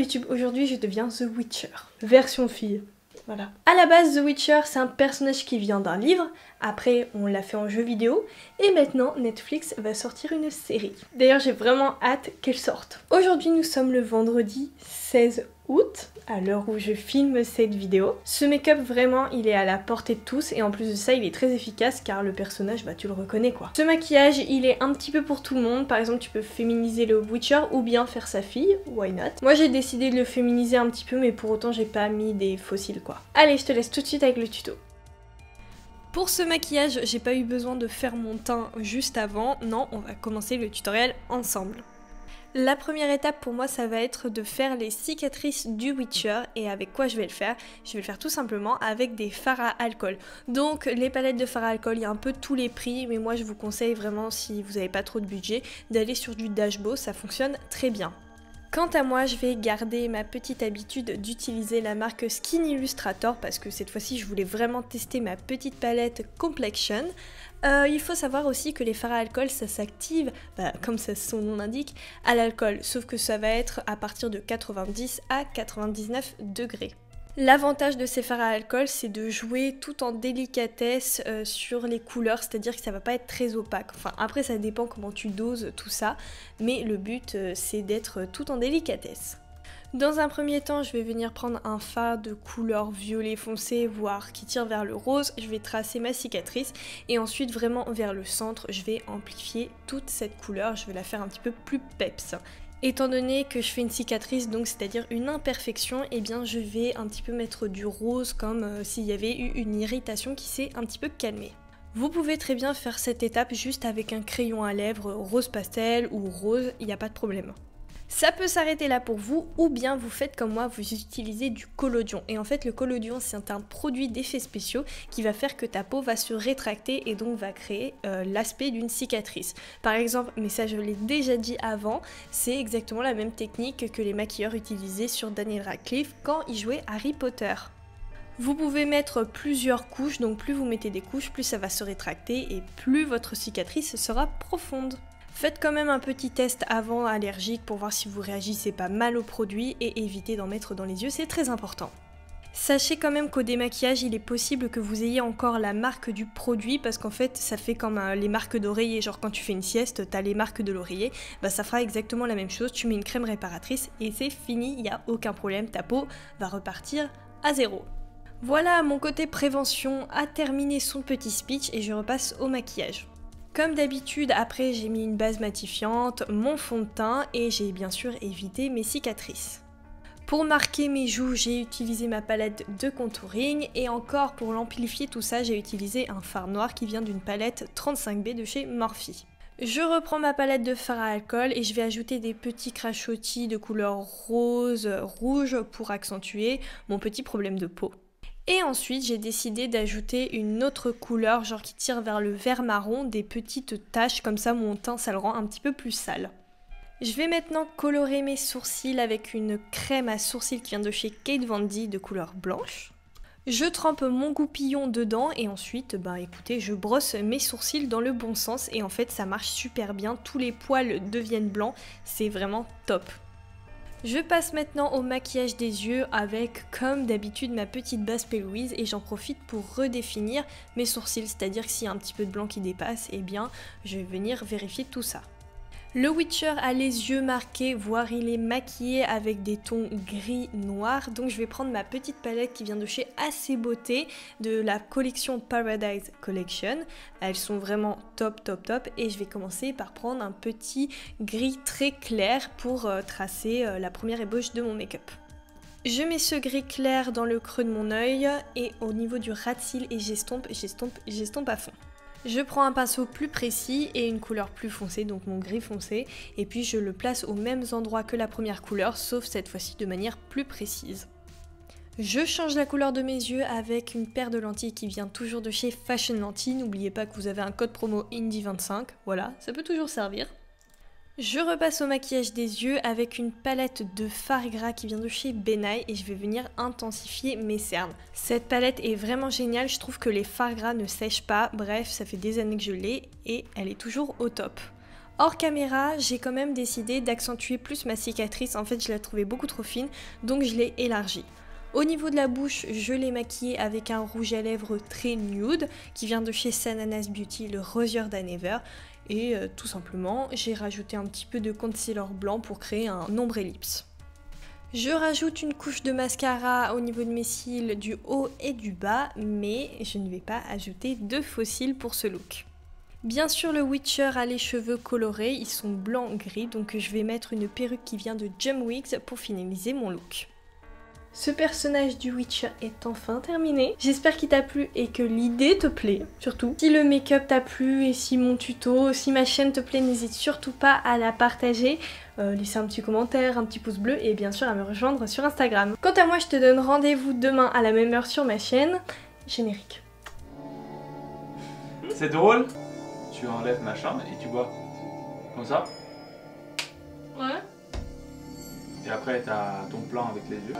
YouTube, aujourd'hui je deviens The Witcher, version fille. Voilà. À la base, The Witcher, c'est un personnage qui vient d'un livre, après on l'a fait en jeu vidéo, et maintenant Netflix va sortir une série. D'ailleurs, j'ai vraiment hâte qu'elle sorte. Aujourd'hui, nous sommes le vendredi 16 août, à l'heure où je filme cette vidéo. Ce make-up, vraiment, il est à la portée de tous, et en plus de ça, il est très efficace, car le personnage, bah tu le reconnais quoi. Ce maquillage, il est un petit peu pour tout le monde. Par exemple, tu peux féminiser le Witcher, ou bien faire sa fille, why not. Moi, j'ai décidé de le féminiser un petit peu, mais pour autant, j'ai pas mis des fossiles quoi. Allez, je te laisse tout de suite avec le tuto. Pour ce maquillage, j'ai pas eu besoin de faire mon teint juste avant. Non, on va commencer le tutoriel ensemble. La première étape pour moi, ça va être de faire les cicatrices du Witcher. Et avec quoi je vais le faire? Je vais le faire tout simplement avec des fards à alcool. Donc les palettes de fards à alcool, il y a un peu tous les prix, mais moi je vous conseille vraiment, si vous n'avez pas trop de budget, d'aller sur du Dashbo, ça fonctionne très bien. Quant à moi, je vais garder ma petite habitude d'utiliser la marque Skin Illustrator parce que cette fois-ci, je voulais vraiment tester ma petite palette Complexion. Il faut savoir aussi que les fards à alcool, ça s'active, comme son nom l'indique, à l'alcool, sauf que ça va être à partir de 90 à 99 degrés. L'avantage de ces fards à alcool, c'est de jouer tout en délicatesse sur les couleurs, c'est-à-dire que ça va pas être très opaque. Enfin, après, ça dépend comment tu doses tout ça, mais le but, c'est d'être tout en délicatesse. Dans un premier temps, je vais venir prendre un fard de couleur violet foncé, voire qui tire vers le rose. Je vais tracer ma cicatrice et ensuite vraiment vers le centre, je vais amplifier toute cette couleur. Je vais la faire un petit peu plus peps. Étant donné que je fais une cicatrice, donc c'est-à-dire une imperfection, eh bien je vais un petit peu mettre du rose comme s'il y avait eu une irritation qui s'est un petit peu calmée. Vous pouvez très bien faire cette étape juste avec un crayon à lèvres rose pastel ou rose, il n'y a pas de problème. Ça peut s'arrêter là pour vous, ou bien vous faites comme moi, vous utilisez du collodion. Et en fait, le collodion, c'est un produit d'effets spéciaux qui va faire que ta peau va se rétracter et donc va créer l'aspect d'une cicatrice. Par exemple, mais ça je l'ai déjà dit avant, c'est exactement la même technique que les maquilleurs utilisaient sur Daniel Radcliffe quand il jouait Harry Potter. Vous pouvez mettre plusieurs couches, donc plus vous mettez des couches, plus ça va se rétracter et plus votre cicatrice sera profonde. Faites quand même un petit test avant allergique pour voir si vous réagissez pas mal au produit et évitez d'en mettre dans les yeux, c'est très important. Sachez quand même qu'au démaquillage, il est possible que vous ayez encore la marque du produit parce qu'en fait, ça fait comme les marques d'oreiller. Genre quand tu fais une sieste, t'as les marques de l'oreiller, bah ça fera exactement la même chose. Tu mets une crème réparatrice et c'est fini, il n'y a aucun problème, ta peau va repartir à zéro. Voilà, mon côté prévention a terminé son petit speech et je repasse au maquillage. Comme d'habitude, après j'ai mis une base matifiante, mon fond de teint et j'ai bien sûr évité mes cicatrices. Pour marquer mes joues, j'ai utilisé ma palette de contouring et encore pour l'amplifier tout ça, j'ai utilisé un fard noir qui vient d'une palette 35B de chez Morphe. Je reprends ma palette de fard à alcool et je vais ajouter des petits crachotis de couleur rose, rouge pour accentuer mon petit problème de peau. Et ensuite, j'ai décidé d'ajouter une autre couleur, genre qui tire vers le vert marron, des petites taches, comme ça mon teint, ça le rend un petit peu plus sale. Je vais maintenant colorer mes sourcils avec une crème à sourcils qui vient de chez Kate Von D de couleur blanche. Je trempe mon goupillon dedans et ensuite, écoutez, je brosse mes sourcils dans le bon sens et en fait ça marche super bien, tous les poils deviennent blancs, c'est vraiment top. Je passe maintenant au maquillage des yeux avec, comme d'habitude, ma petite base P. Louise et j'en profite pour redéfinir mes sourcils, c'est-à-dire que s'il y a un petit peu de blanc qui dépasse, eh bien, je vais venir vérifier tout ça. Le Witcher a les yeux marqués, voire il est maquillé avec des tons gris-noir, donc je vais prendre ma petite palette qui vient de chez Assez Beauté de la collection Paradise Collection. Elles sont vraiment top et je vais commencer par prendre un petit gris très clair pour tracer la première ébauche de mon make-up. Je mets ce gris clair dans le creux de mon œil et au niveau du ras de cils et j'estompe à fond. Je prends un pinceau plus précis et une couleur plus foncée, donc mon gris foncé, et puis je le place aux mêmes endroits que la première couleur, sauf cette fois-ci de manière plus précise. Je change la couleur de mes yeux avec une paire de lentilles qui vient toujours de chez Fashion Lentilles. N'oubliez pas que vous avez un code promo Indie25, voilà, ça peut toujours servir. Je repasse au maquillage des yeux avec une palette de fard gras qui vient de chez Benai et je vais venir intensifier mes cernes. Cette palette est vraiment géniale, je trouve que les fards gras ne sèchent pas, bref, ça fait des années que je l'ai et elle est toujours au top. Hors caméra, j'ai quand même décidé d'accentuer plus ma cicatrice, en fait je la trouvais beaucoup trop fine, donc je l'ai élargie. Au niveau de la bouche, je l'ai maquillée avec un rouge à lèvres très nude, qui vient de chez Sananas Beauty, le Rosier Than Ever, et tout simplement, j'ai rajouté un petit peu de concealer blanc pour créer un ombre ellipse. Je rajoute une couche de mascara au niveau de mes cils du haut et du bas, mais je ne vais pas ajouter de faux cils pour ce look. Bien sûr, le Witcher a les cheveux colorés, ils sont blanc-gris, donc je vais mettre une perruque qui vient de Jump Wigs pour finaliser mon look. Ce personnage du Witcher est enfin terminé. J'espère qu'il t'a plu et que l'idée te plaît, surtout. Si le make-up t'a plu et si mon tuto, si ma chaîne te plaît, n'hésite surtout pas à la partager, laisser un petit commentaire, un petit pouce bleu et bien sûr à me rejoindre sur Instagram. Quant à moi, je te donne rendez-vous demain à la même heure sur ma chaîne. Générique. C'est drôle. Tu enlèves machin et tu bois comme ça. Ouais. Et après t'as ton plan avec les yeux.